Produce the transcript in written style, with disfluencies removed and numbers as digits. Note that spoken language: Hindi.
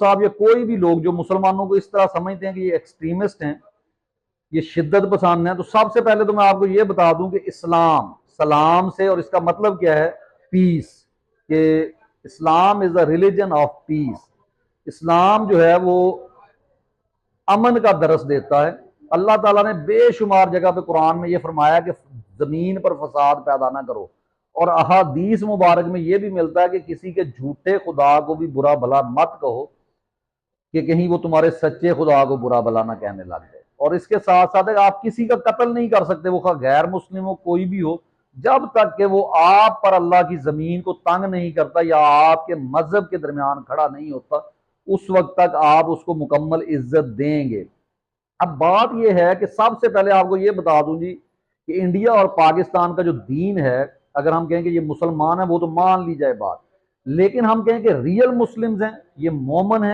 साहब, ये कोई भी लोग जो मुसलमानों को इस तरह समझते हैं कि ये एक्सट्रीमिस्ट हैं, ये शिद्दत पसंद हैं, तो सबसे पहले तो मैं आपको ये बता दूं कि इस्लाम सलाम से, और इसका मतलब क्या है, पीस, कि Islam is the religion of peace. Islam जो है वो अमन का दरस देता है। अल्लाह ताला ने बेशुमार जगह पे कुरान में ये फरमाया कि जमीन पर फसाद पैदा ना करो, और अहादीस मुबारक में ये भी मिलता है कि किसी के झूठे खुदा को भी बुरा भला मत कहो, कि कहीं वो तुम्हारे सच्चे खुदा को बुरा भला ना कहने लग जाए। और इसके साथ साथ आप किसी का कत्ल नहीं कर सकते, वो गैर मुस्लिम हो कोई भी हो, जब तक कि वो आप पर अल्लाह की जमीन को तंग नहीं करता या आपके मजहब के दरमियान खड़ा नहीं होता, उस वक्त तक आप उसको मुकम्मल इज्जत देंगे। अब बात यह है कि सबसे पहले आपको यह बता दूं जी कि इंडिया और पाकिस्तान का जो दीन है, अगर हम कहें कि ये मुसलमान है वो तो मान ली जाए बात, लेकिन हम कहें कि रियल मुस्लिम्स हैं, ये मोमन हैं,